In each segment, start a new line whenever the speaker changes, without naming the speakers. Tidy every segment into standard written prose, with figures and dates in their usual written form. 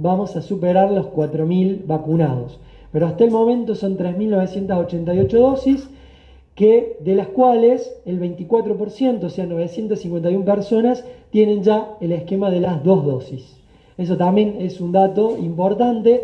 vamos a superar los 4.000 vacunados. Pero hasta el momento son 3.988 dosis, de las cuales el 24%, o sea, 951 personas, tienen ya el esquema de las 2 dosis. Eso también es un dato importante,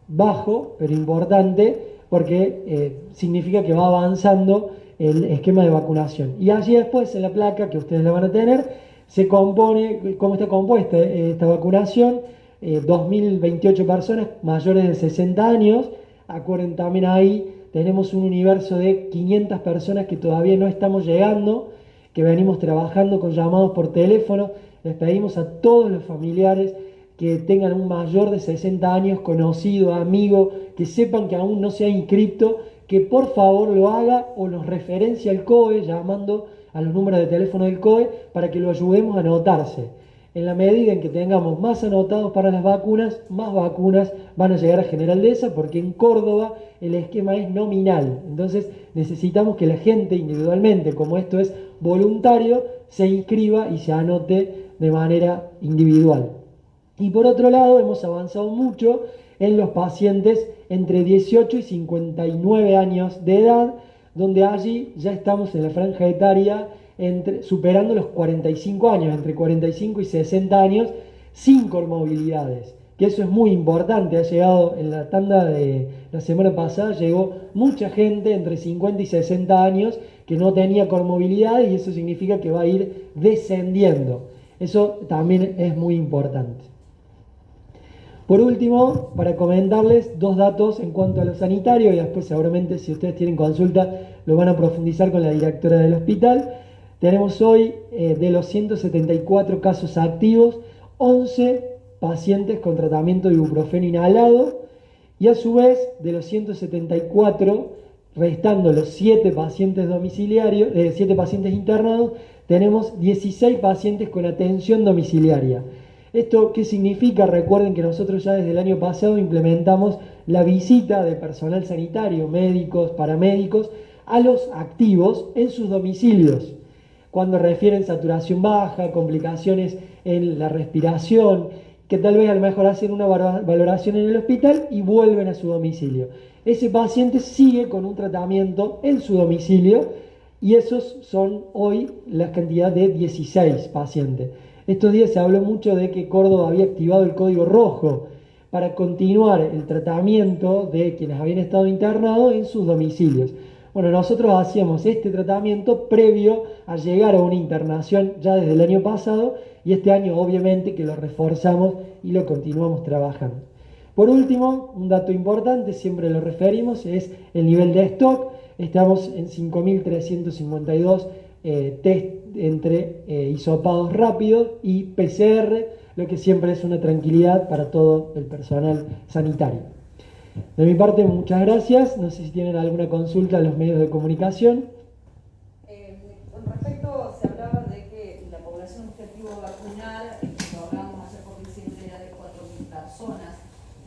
bajo, pero importante, porque significa que va avanzando el esquema de vacunación. Y allí después en la placa que ustedes la van a tener, se compone, cómo está compuesta esta vacunación, 2.028 personas mayores de 60 años, acuerden también ahí, tenemos un universo de 500 personas que todavía no estamos llegando, que venimos trabajando con llamados por teléfono. Les pedimos a todos los familiares que tengan un mayor de 60 años, conocido, amigo, que sepan que aún no se ha inscrito, que por favor lo haga o nos referencia al COE llamando a los números de teléfono del COE para que lo ayudemos a anotarse. En la medida en que tengamos más anotados para las vacunas, más vacunas van a llegar a General Dehesa, porque en Córdoba el esquema es nominal. Entonces necesitamos que la gente individualmente, como esto es voluntario, se inscriba y se anote de manera individual. Y por otro lado, hemos avanzado mucho en los pacientes entre 18 y 59 años de edad, donde allí ya estamos en la franja etaria superando los 45 años, entre 45 y 60 años, sin comorbilidades. Que eso es muy importante. Ha llegado en la tanda de la semana pasada, llegó mucha gente entre 50 y 60 años que no tenía comorbilidades, y eso significa que va a ir descendiendo. Eso también es muy importante. Por último, para comentarles 2 datos en cuanto a lo sanitario, y después seguramente si ustedes tienen consulta lo van a profundizar con la directora del hospital. Tenemos hoy de los 174 casos activos, 11 pacientes con tratamiento de ibuprofeno inhalado, y a su vez de los 174, restando los 7 pacientes domiciliarios, 7 pacientes internados, tenemos 16 pacientes con atención domiciliaria. ¿Esto qué significa? Recuerden que nosotros ya desde el año pasado implementamos la visita de personal sanitario, médicos, paramédicos, a los activos en sus domicilios, cuando refieren saturación baja, complicaciones en la respiración, que tal vez a lo mejor hacen una valoración en el hospital y vuelven a su domicilio. Ese paciente sigue con un tratamiento en su domicilio, y esos son hoy la cantidad de 16 pacientes. Estos días se habló mucho de que Córdoba había activado el código rojo para continuar el tratamiento de quienes habían estado internados en sus domicilios. Bueno, nosotros hacíamos este tratamiento previo a llegar a una internación ya desde el año pasado, y este año obviamente que lo reforzamos y lo continuamos trabajando. Por último, un dato importante, siempre lo referimos, es el nivel de stock. Estamos en 5.352 test entre hisopados rápidos y PCR, lo que siempre es una tranquilidad para todo el personal sanitario. De mi parte, muchas gracias. No sé si tienen alguna consulta a los medios de comunicación.
Con respecto, se hablaba de que la población objetivo vacunal, logramos hacer por diciembre ya de 4.000 personas.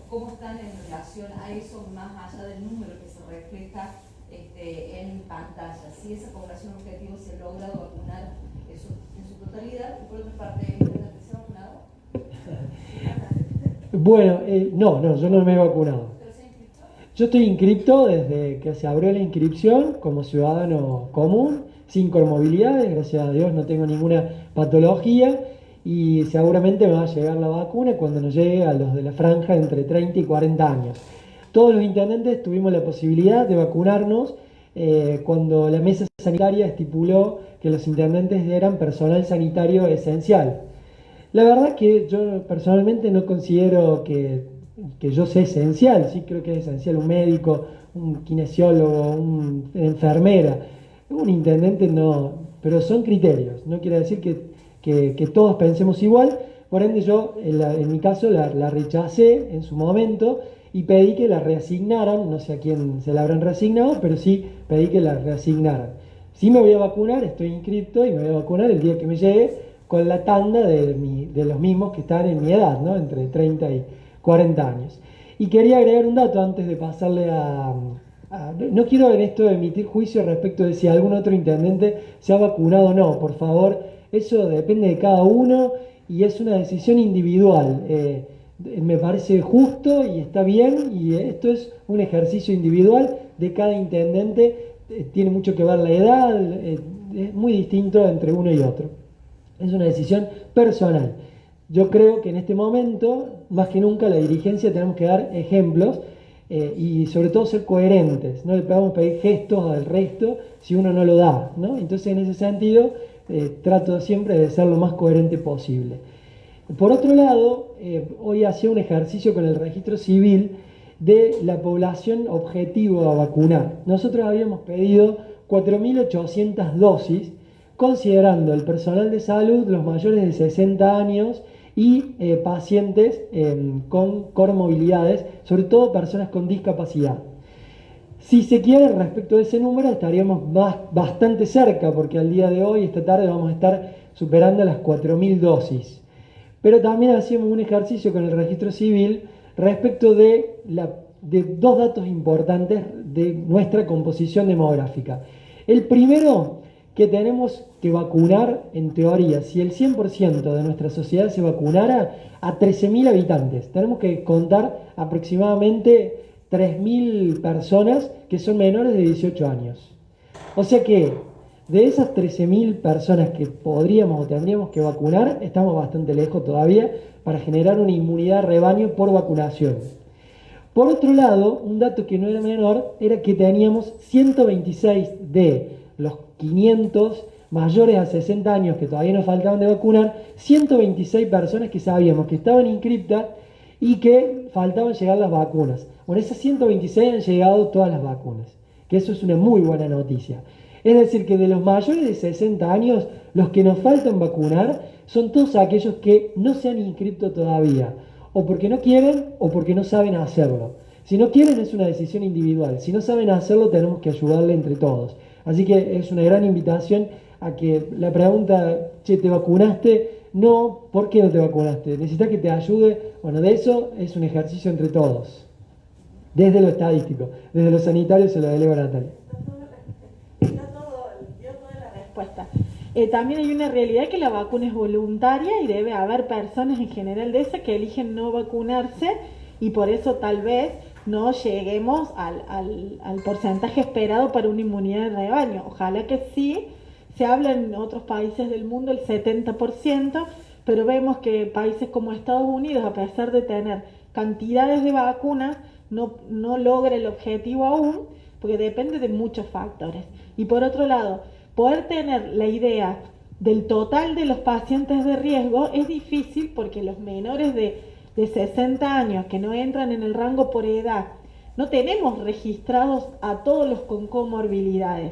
¿Cómo están en relación a eso, más allá del número que se refleja en pantalla? Si esa población objetivo se ha logrado vacunar en su totalidad, y por otra parte, ¿se ha vacunado?
Bueno, no, yo no me he vacunado. Yo estoy inscripto desde que se abrió la inscripción como ciudadano común, sin comorbilidades, gracias a Dios no tengo ninguna patología, y seguramente me va a llegar la vacuna cuando nos llegue a los de la franja entre 30 y 40 años. Todos los intendentes tuvimos la posibilidad de vacunarnos cuando la mesa sanitaria estipuló que los intendentes eran personal sanitario esencial. La verdad que yo personalmente no considero que yo sea esencial. Sí creo que es esencial un médico, un kinesiólogo, una enfermera. Un intendente no, pero son criterios. No quiere decir que todos pensemos igual. Por ende yo, en mi caso, la rechacé en su momento y pedí que la reasignaran. No sé a quién se la habrán reasignado, pero sí pedí que la reasignaran. Sí me voy a vacunar, estoy inscripto y me voy a vacunar el día que me llegue, con la tanda de los mismos que están en mi edad, ¿no? Entre 30 y 40 años. Y quería agregar un dato antes de pasarle no quiero en esto emitir juicio respecto de si algún otro intendente se ha vacunado o no. Por favor, eso depende de cada uno y es una decisión individual. Me parece justo y está bien, y esto es un ejercicio individual de cada intendente, tiene mucho que ver la edad, es muy distinto entre uno y otro. Es una decisión personal. Yo creo que en este momento, más que nunca, la dirigencia tenemos que dar ejemplos y sobre todo ser coherentes. No le podemos pedir gestos al resto si uno no lo da, ¿no? Entonces, en ese sentido, trato siempre de ser lo más coherente posible. Por otro lado, hoy hacía un ejercicio con el registro civil de la población objetivo a vacunar. Nosotros habíamos pedido 4.800 dosis, considerando el personal de salud, los mayores de 60 años y pacientes con comorbilidades, sobre todo personas con discapacidad. Si se quiere, respecto de ese número, estaríamos bastante cerca, porque al día de hoy, esta tarde, vamos a estar superando las 4.000 dosis. Pero también hacíamos un ejercicio con el registro civil respecto de dos datos importantes de nuestra composición demográfica. El primero, que tenemos que vacunar, en teoría, si el 100% de nuestra sociedad se vacunara, a 13.000 habitantes. Tenemos que contar aproximadamente 3.000 personas que son menores de 18 años. O sea que de esas 13.000 personas que podríamos o tendríamos que vacunar, estamos bastante lejos todavía para generar una inmunidad de rebaño por vacunación. Por otro lado, un dato que no era menor era que teníamos 126 de los 500 mayores a 60 años que todavía nos faltaban de vacunar, 126 personas que sabíamos que estaban inscriptas y que faltaban llegar las vacunas. Bueno, esas 126 han llegado todas las vacunas, que eso es una muy buena noticia. Es decir, que de los mayores de 60 años, los que nos faltan vacunar son todos aquellos que no se han inscrito todavía, o porque no quieren o porque no saben hacerlo. Si no quieren es una decisión individual, si no saben hacerlo tenemos que ayudarle entre todos. Así que es una gran invitación a que la pregunta, che, ¿te vacunaste? No, ¿por qué no te vacunaste? ¿Necesitas que te ayude? Bueno, de eso es un ejercicio entre todos, desde lo estadístico, desde lo sanitario se lo delego a Natalia.
Dio toda la respuesta. También hay una realidad que la vacuna es voluntaria y debe haber personas en general de esas que eligen no vacunarse y por eso tal vez no lleguemos al porcentaje esperado para una inmunidad de rebaño. Ojalá que sí. Se habla en otros países del mundo el 70%, pero vemos que países como Estados Unidos, a pesar de tener cantidades de vacunas, no logra el objetivo aún, porque depende de muchos factores. Y por otro lado, poder tener la idea del total de los pacientes de riesgo es difícil porque los menores de 60 años que no entran en el rango por edad, no tenemos registrados a todos los con comorbilidades.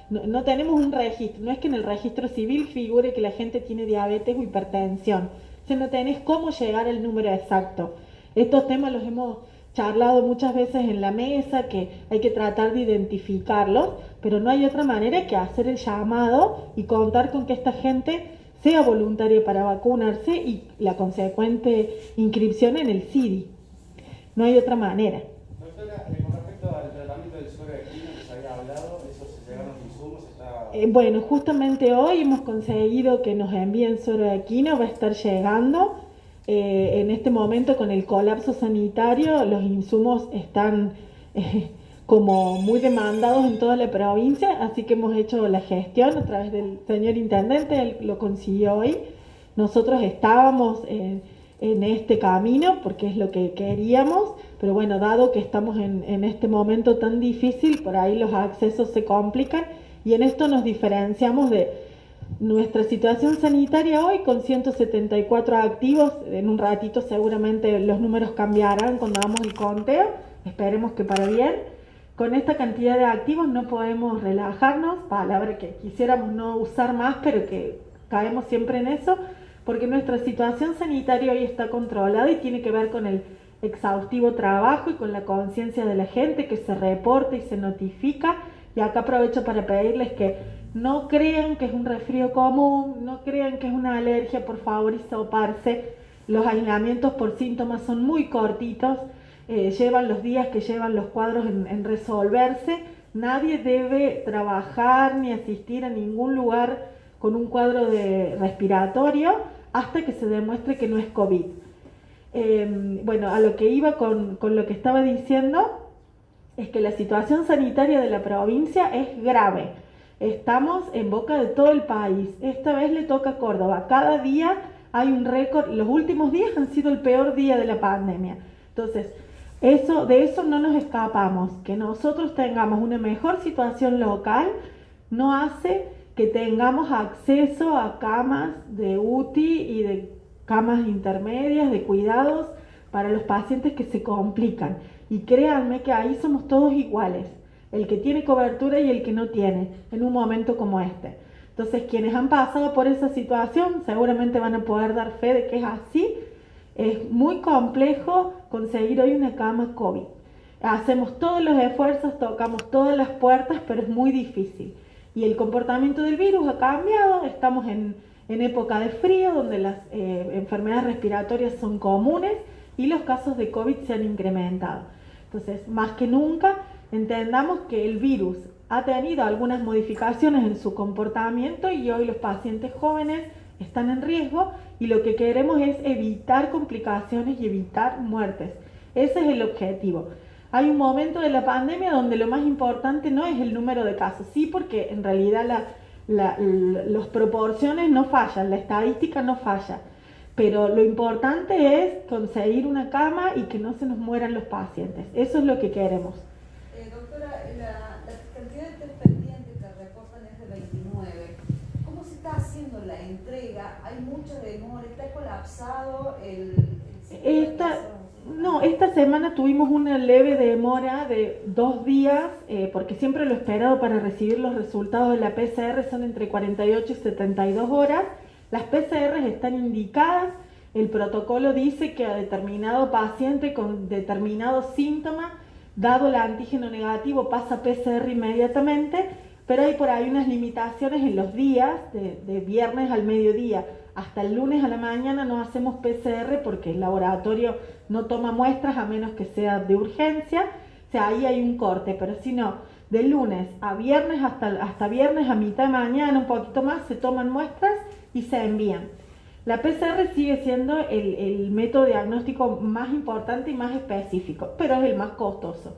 No tenemos un registro, no es que en el registro civil figure que la gente tiene diabetes o hipertensión, o sea, no tenés cómo llegar al número exacto. Estos temas los hemos charlado muchas veces en la mesa, que hay que tratar de identificarlos, pero no hay otra manera que hacer el llamado y contar con que esta gente sea voluntaria para vacunarse y la consecuente inscripción en el CIDI. No hay otra manera.
Doctora, con respecto al tratamiento del suero equino que se había hablado, ¿eso se llegaron los insumos?
Bueno, justamente hoy hemos conseguido que nos envíen suero equino, va a estar llegando. En este momento, con el colapso sanitario, los insumos están como muy demandados en toda la provincia, así que hemos hecho la gestión a través del señor intendente, él lo consiguió hoy. Nosotros estábamos en este camino porque es lo que queríamos, pero bueno, dado que estamos en este momento tan difícil, por ahí los accesos se complican y en esto nos diferenciamos de nuestra situación sanitaria hoy con 174 activos. En un ratito seguramente los números cambiarán cuando hagamos el conteo, esperemos que para bien. Con esta cantidad de activos no podemos relajarnos, palabra que quisiéramos no usar más, pero que caemos siempre en eso, porque nuestra situación sanitaria hoy está controlada y tiene que ver con el exhaustivo trabajo y con la conciencia de la gente que se reporta y se notifica. Y acá aprovecho para pedirles que no crean que es un resfrío común, no crean que es una alergia, por favor, hisoparse. Los aislamientos por síntomas son muy cortitos, llevan los días que llevan los cuadros en resolverse. Nadie debe trabajar ni asistir a ningún lugar con un cuadro de respiratorio hasta que se demuestre que no es COVID. Bueno, a lo que iba con lo que estaba diciendo es que la situación sanitaria de la provincia es grave. Estamos en boca de todo el país. Esta vez le toca a Córdoba. Cada día hay un récord. Los últimos días han sido el peor día de la pandemia. Entonces, de eso no nos escapamos. Que nosotros tengamos una mejor situación local no hace que tengamos acceso a camas de UTI y de camas intermedias, de cuidados para los pacientes que se complican. Y créanme que ahí somos todos iguales, el que tiene cobertura y el que no tiene, en un momento como este. Entonces, quienes han pasado por esa situación seguramente van a poder dar fe de que es así. Es muy complejo conseguir hoy una cama COVID. Hacemos todos los esfuerzos, tocamos todas las puertas, pero es muy difícil. Y el comportamiento del virus ha cambiado, estamos en época de frío, donde las enfermedades respiratorias son comunes y los casos de COVID se han incrementado. Entonces, más que nunca, entendamos que el virus ha tenido algunas modificaciones en su comportamiento y hoy los pacientes jóvenes están en riesgo y lo que queremos es evitar complicaciones y evitar muertes. Ese es el objetivo. Hay un momento de la pandemia donde lo más importante no es el número de casos, sí, porque en realidad las proporciones no fallan, la estadística no falla, pero lo importante es conseguir una cama y que no se nos mueran los pacientes. Eso es lo que queremos.
Doctora, la cantidad de test pendientes que reportan es de 29. ¿Cómo se está haciendo la entrega? ¿Hay mucha demora? ¿Está colapsado el sistema?
Esta semana tuvimos una leve demora de 2 días, porque siempre lo esperado para recibir los resultados de la PCR son entre 48 y 72 horas. Las PCR están indicadas, el protocolo dice que a determinado paciente con determinado síntoma, dado el antígeno negativo, pasa PCR inmediatamente, pero hay por ahí unas limitaciones en los días, de viernes al mediodía hasta el lunes a la mañana no hacemos PCR porque el laboratorio no toma muestras a menos que sea de urgencia, o sea, ahí hay un corte, pero si no, de lunes a viernes hasta viernes a mitad de mañana, un poquito más, se toman muestras y se envían. La PCR sigue siendo el método diagnóstico más importante y más específico, pero es el más costoso.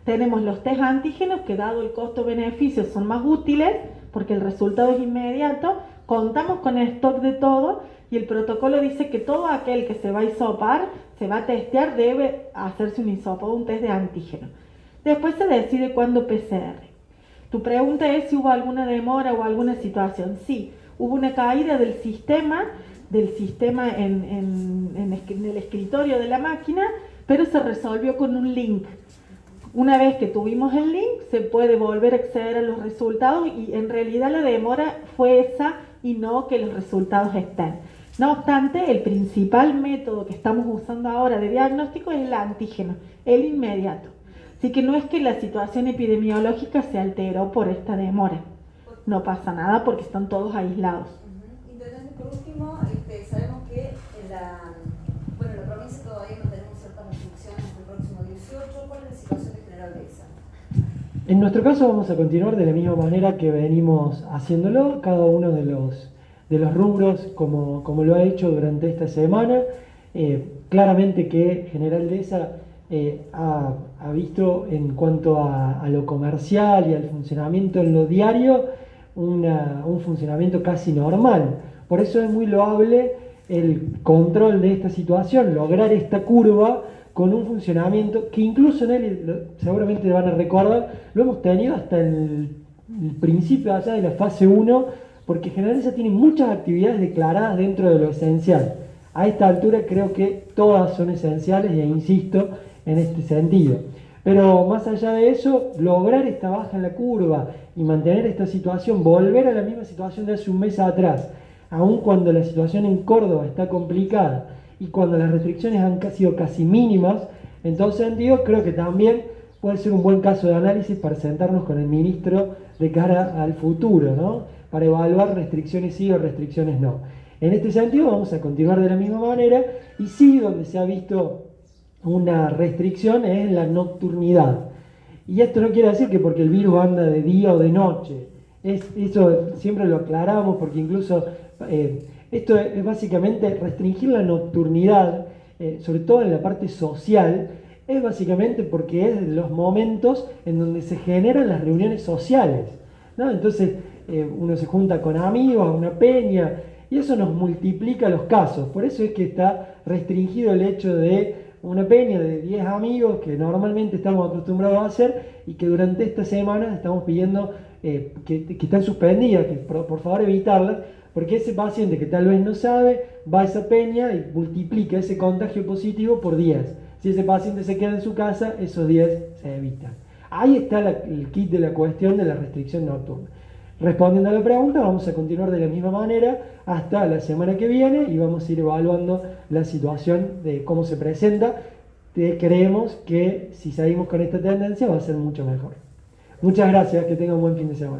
Tenemos los test antígenos que dado el costo-beneficio son más útiles porque el resultado es inmediato. Contamos con stock de todo y el protocolo dice que todo aquel que se va a hisopar, se va a testear, debe hacerse un hisopado, un test de antígeno. Después se decide cuándo PCR. Tu pregunta es si hubo alguna demora o alguna situación. Sí, hubo una caída del sistema en el escritorio de la máquina, pero se resolvió con un link. Una vez que tuvimos el link, se puede volver a acceder a los resultados y en realidad la demora fue esa y no que los resultados estén. No obstante, el principal método que estamos usando ahora de diagnóstico es el antígeno, el inmediato. Así que no es que la situación epidemiológica se alteró por esta demora. No pasa nada porque están todos aislados.
Intendente, por último, sabemos que en la provincia todavía no tenemos ciertas restricciones hasta el próximo 18. ¿Cuál es la situación de General Dehesa?
En nuestro caso vamos a continuar de la misma manera que venimos haciéndolo, cada uno de los rubros como lo ha hecho durante esta semana. Claramente que General Dehesa ha visto en cuanto a lo comercial y al funcionamiento en lo diario un funcionamiento casi normal. Por eso es muy loable el control de esta situación, lograr esta curva con un funcionamiento que incluso en él, seguramente van a recordar, lo hemos tenido hasta el principio allá de la fase 1, porque General Dehesa tiene muchas actividades declaradas dentro de lo esencial. A esta altura creo que todas son esenciales e insisto en este sentido. Pero más allá de eso, lograr esta baja en la curva y mantener esta situación, volver a la misma situación de hace un mes atrás, aun cuando la situación en Córdoba está complicada y cuando las restricciones han sido casi mínimas, en todo sentido creo que también puede ser un buen caso de análisis para sentarnos con el ministro de cara al futuro, ¿no? Para evaluar restricciones sí o restricciones no. En este sentido vamos a continuar de la misma manera y sí, donde se ha visto una restricción es en la nocturnidad. Y esto no quiere decir que porque el virus anda de día o de noche. Eso siempre lo aclaramos porque incluso esto es básicamente restringir la nocturnidad sobre todo en la parte social, es básicamente porque es los momentos en donde se generan las reuniones sociales, ¿no? Entonces uno se junta con amigos a una peña y eso nos multiplica los casos. Por eso es que está restringido el hecho de una peña de 10 amigos que normalmente estamos acostumbrados a hacer y que durante esta semana estamos pidiendo que están suspendidas, que por favor evitarlas, porque ese paciente que tal vez no sabe va a esa peña y multiplica ese contagio positivo por 10. Si ese paciente se queda en su casa, esos 10 se evitan. Ahí está el kit de la cuestión de la restricción nocturna. Respondiendo a la pregunta, vamos a continuar de la misma manera hasta la semana que viene y vamos a ir evaluando la situación de cómo se presenta. Creemos que si seguimos con esta tendencia va a ser mucho mejor. Muchas gracias, que tengan un buen fin de semana.